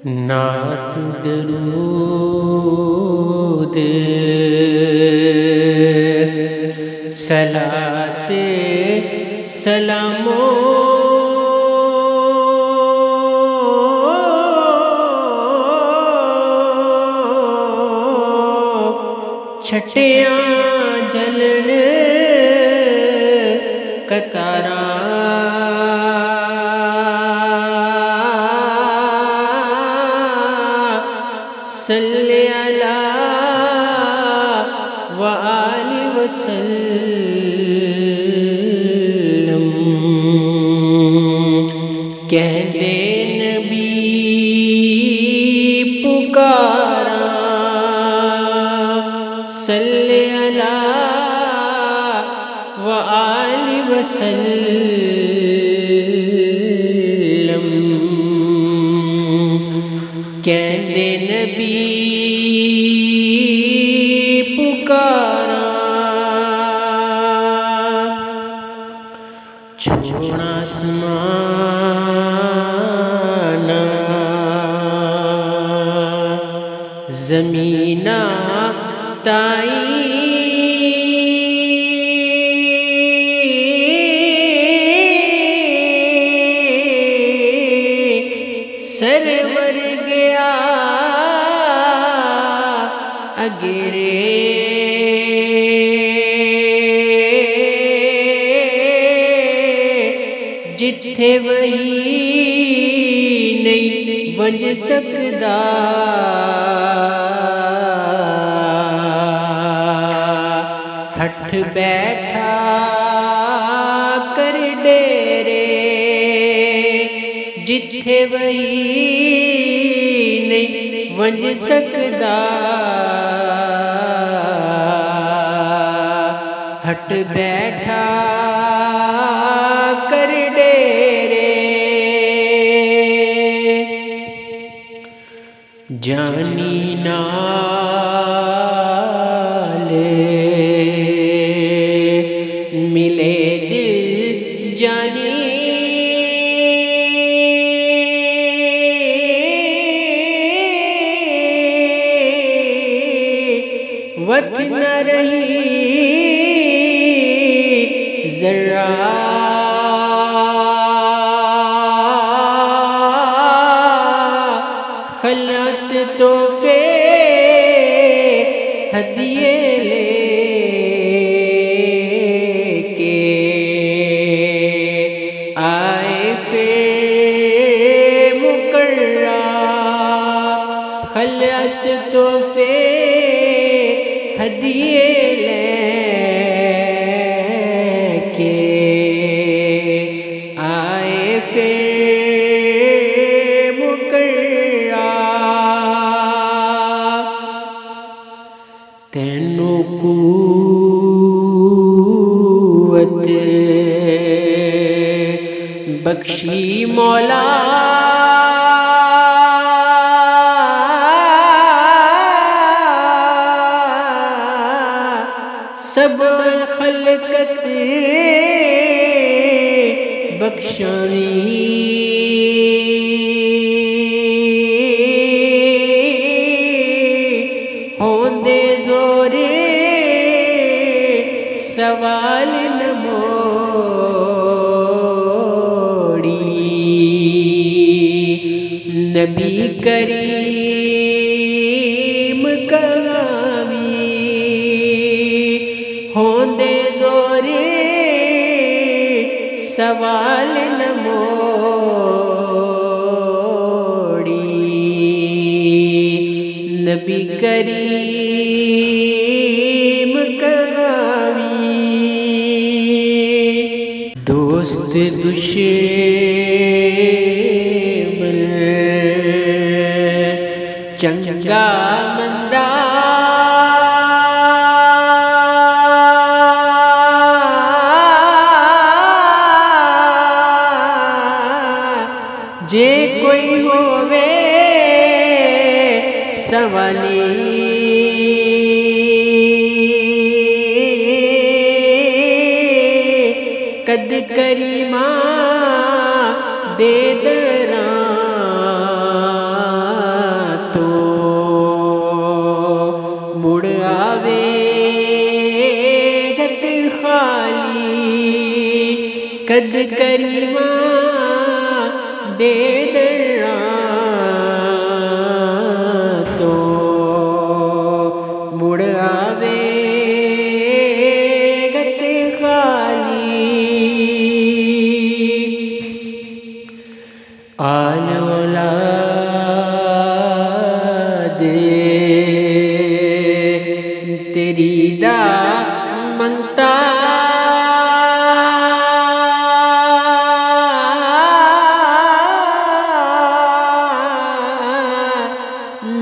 نعت درود صلات سلامو چھٹیاں جلن کتارا صلی اللہ وآلہ وسلم کہتے نبی پکارا صلی اللہ وآلہ وسلم کہتے نبی پکارا چھوڑا آسمان زمین تائی سرور گیا اگرے جتھے وہی نہیں ونج سکدا ہٹھ بیٹھا کر ڈیرے جتھے وہی نہیں ونج سکدا ہٹ بیٹھا کر ڈیرے جانی نال ملے دل جانی وقت نہ رہی ذرا خلعت تحفے ہدیے لے کے آئے پھر مقررہ خلعت تحفے ہدیے لے کے آئے پھر مقررہ تینوں قوت بخشی مولا سب خلقت بخشانی ہوندے زورے سوال نہ موڑی نبی کریم کلامی ہوندے زورے سوال نہ موڑی نبی کریم کلامی دوست دشمن چنگا مندا جے کوئی ہووے سوالی قد کریمہ دے دراں کد کریمہ دے دراں تو مڑ آوے گت خالی آل اولاد تیری دا منتا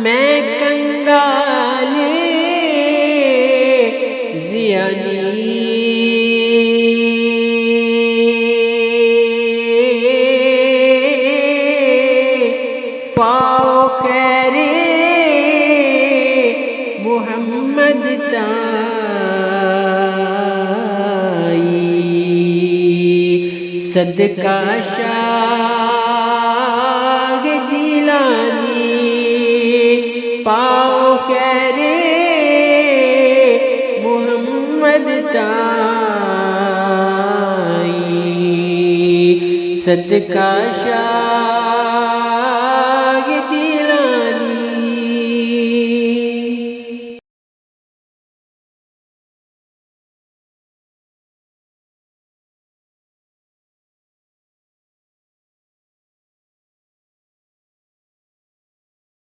میں کنگال زیانی پاؤ خیر محمد تائی صدقہ شاہ جیلانی پاؤ خیر محمد تائی صدقہ شاہ